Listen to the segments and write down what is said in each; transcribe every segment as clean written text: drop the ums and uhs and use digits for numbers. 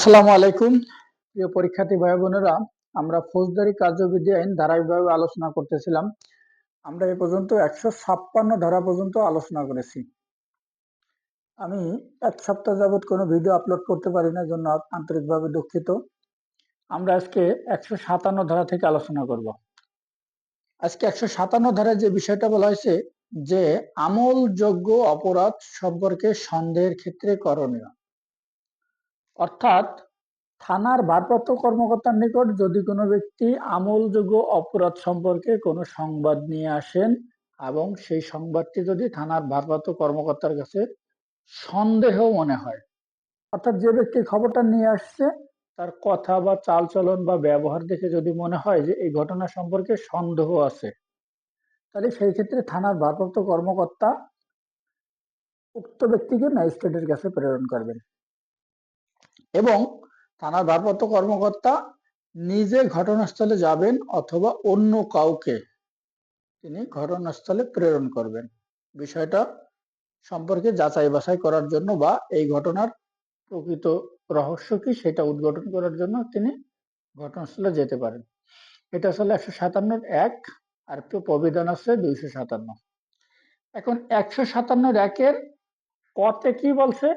আসসালামু আলাইকুম প্রিয় পরীক্ষার্থী ভাই বোনেরা, আমরা ফৌজদারি কার্যবিধি আইন ধারাবাহিকভাবে আলোচনা করতেছিলাম। আমরা এ পর্যন্ত 156 ধারা পর্যন্ত আলোচনা করেছি। আমি এক সপ্তাহ যাবত কোনো ভিডিও আপলোড করতে পারি না, জন্য আন্তরিকভাবে দুঃখিত। আমরা আজকে 157 ধারা থেকে আলোচনা করব। আজকে 157 ধারায় যে বিষয়টা বলা হয়েছে যে আমলযোগ্য অপরাধ সম্পর্কে সন্দেহের ক্ষেত্রে করণীয়, অর্থাৎ থানার ভারপ্রাপ্ত কর্মকর্তার নিকট যদি কোনো ব্যক্তি আমলযোগ্য অপরাধ সম্পর্কে কোনো সংবাদ নিয়ে আসেন এবং সেই সংবাদটি যদি থানার ভারপ্রাপ্ত কর্মকর্তার কাছে সন্দেহ মনে হয়, অর্থাৎ যে ব্যক্তি খবরটা নিয়ে আসছে তার কথা বা চালচলন বা ব্যবহার দেখে যদি মনে হয় যে এই ঘটনা সম্পর্কে সন্দেহ আছে, তাহলে সেই ক্ষেত্রে থানার ভারপ্রাপ্ত কর্মকর্তা উক্ত ব্যক্তিকে ম্যাজিস্ট্রেটের কাছে প্রেরণ করবেন এবং থানার ভারপ্রাপ্ত কর্মকর্তা নিজে ঘটনাস্থলে যাবেন অথবা অন্য কাউকে তিনি ঘটনাস্থলে প্রেরণ করবেন বিষয়টা সম্পর্কে যাচাই বাছাই করার জন্য বা এই ঘটনার প্রকৃত রহস্য কি সেটা উদ্ঘাটন করার জন্য তিনি ঘটনাস্থলে যেতে পারেন। এটা আসলে 157 আর প্রবিধান আছে 257। এখন 157 কতে কি বলছে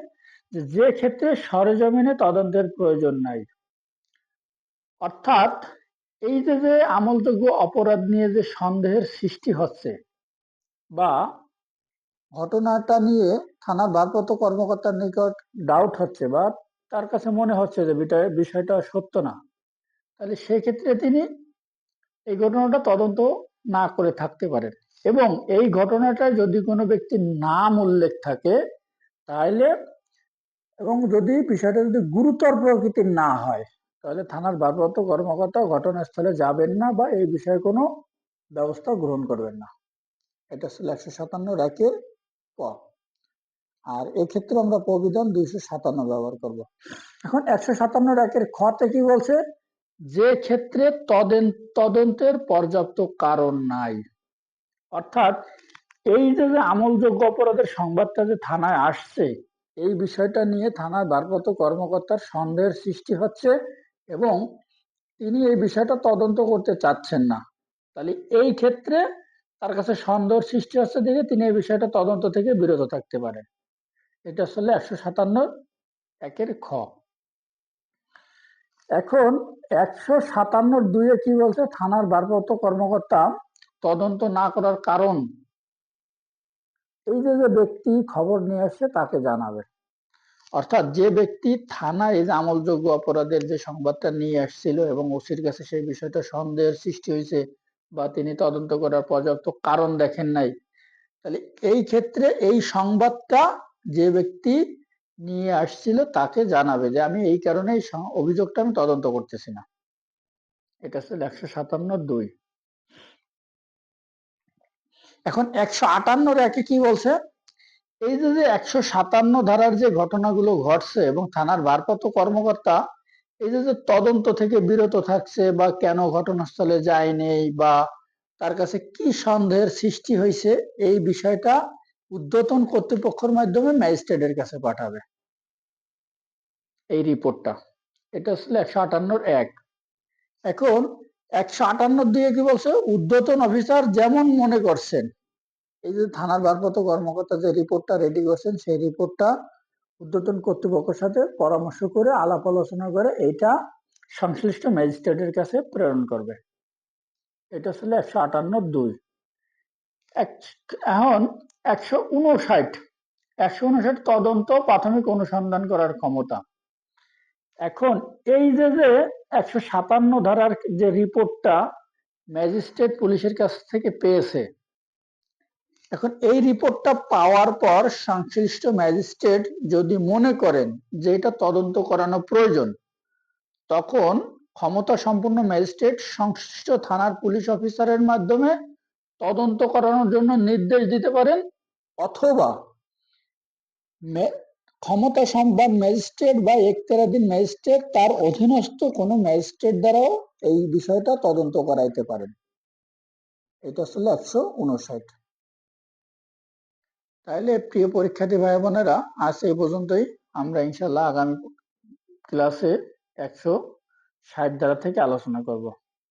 যে ক্ষেত্রে সরেজমিনে তদন্তের প্রয়োজন নাই, অর্থাৎ এই যে আমলযোগ্য অপরাধ নিয়ে যে সন্দেহের সৃষ্টি হচ্ছে বা ঘটনাটা নিয়ে থানার ভারপ্রাপ্ত কর্মকর্তার নিকট ডাউট হচ্ছে বা তার কাছে মনে হচ্ছে যে বিষয়টা সত্য না, তাহলে সেক্ষেত্রে তিনি এই ঘটনাটা তদন্ত না করে থাকতে পারেন এবং এই ঘটনাটায় যদি কোনো ব্যক্তির নাম উল্লেখ থাকে তাহলে এবং যদি বিষয়টা যদি গুরুতর প্রকৃতির না হয় তাহলে থানার ভারপ্রাপ্ত কর্মকর্তা ঘটনাস্থলে যাবেন না বা এই বিষয়ে কোনো ব্যবস্থা গ্রহণ করবেন না। এটা ছিল 157 ক। আর এক্ষেত্রে আমরা প্রবিধান 257 ব্যবহার করব। এখন 157 খতে কি বলছে, যে ক্ষেত্রে তদন্তের পর্যাপ্ত কারণ নাই, অর্থাৎ এই যে আমলযোগ্য অপরাধের সংবাদটা যে থানায় আসছে এই বিষয়টা নিয়ে থানার ভারপ্রাপ্ত কর্মকর্তার সন্দেহের সৃষ্টি হচ্ছে এবং তিনি এই বিষয়টা তদন্ত করতে চাচ্ছেন না, তাহলে এই ক্ষেত্রে তার কাছে সন্দেহ সৃষ্টি হচ্ছে দেখে তিনি এই বিষয়টা তদন্ত থেকে বিরত থাকতে পারেন। এটা আসলে 157 খ। এখন 157 কি বলছে, থানার ভারপ্রাপ্ত কর্মকর্তা তদন্ত না করার কারণ এই যে ব্যক্তি খবর নিয়ে আসছে তাকে জানাবে, অর্থাৎ যে ব্যক্তি থানায় এই যে আমলযোগ্য অপরাধের যে সংবাদটা নিয়ে আসছিল এবং ওসির কাছে সেই বিষয়টা সন্দেহের সৃষ্টি হয়েছে বা তিনি তদন্ত করার পর্যাপ্ত কারণ দেখেন নাই, তাহলে এই ক্ষেত্রে এই সংবাদটা যে ব্যক্তি নিয়ে আসছিল তাকে জানাবে যে আমি এই কারণে এই অভিযোগটা আমি তদন্ত করতেছি না। এটা হচ্ছে 157 এখন 158 কি বলছে, এই যে 157 ধারার যে ঘটনাগুলো ঘটছে এবং থানার ভারপ্রাপ্ত কর্মকর্তা এই যে তদন্ত থেকে বিরত থাকছে বা কেন ঘটনাস্থলে যায়নি বা তার কাছে কি সন্দেহের সৃষ্টি হয়েছে এই বিষয়টা ঊর্ধ্বতন কর্তৃপক্ষের মাধ্যমে ম্যাজিস্ট্রেটের কাছে পাঠাবে এই রিপোর্টটা। এটা আসলে 158 এখন 158 কি বলছে, ঊর্ধ্বতন অফিসার যেমন মনে করছেন এই যে থানার ভারপ্রাপ্ত কর্মকর্তা যে রিপোর্টটা রেডি করছেন সেই রিপোর্টটা ঊর্ধ্বতন কর্তৃপক্ষের সাথে পরামর্শ করে আলাপ আলোচনা করে এইটা সংশ্লিষ্ট ম্যাজিস্ট্রেটের কাছে প্রেরণ করবে। এটা ছিল 158। এখন 159 তদন্ত প্রাথমিক অনুসন্ধান করার ক্ষমতা। এখন এই যে 157 ধারার যে রিপোর্টটা ম্যাজিস্ট্রেট পুলিশের কাছ থেকে পেয়েছে, এখন এই রিপোর্টটা পাওয়ার পর সংশ্লিষ্ট ম্যাজিস্ট্রেট যদি মনে করেন যে এটা তদন্ত করানো প্রয়োজন, তখন ক্ষমতা সম্পন্ন ম্যাজিস্ট্রেট সংশ্লিষ্ট থানার পুলিশ অফিসারের মাধ্যমে তদন্ত করানোর জন্য নির্দেশ দিতে পারেন অথবা ক্ষমতা সম্পন্ন ম্যাজিস্ট্রেট বা এখতিয়ারাধীন ম্যাজিস্ট্রেট তার অধীনস্থ কোনো ম্যাজিস্ট্রেট দ্বারাও এই বিষয়টা তদন্ত করাইতে পারেন। এটা আসলে 159। তাহলে প্রিয় পরীক্ষার্থী ভাই বোনেরা, আজ এই পর্যন্তই। আমরা ইনশাল্লাহ আগামী ক্লাসে 160 ধারা থেকে আলোচনা করব।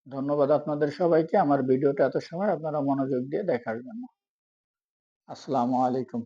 ধন্যবাদ আপনাদের সবাইকে আমার ভিডিওটা এত সময় আপনারা মনোযোগ দিয়ে দেখার জন্য। আসসালামু আলাইকুম।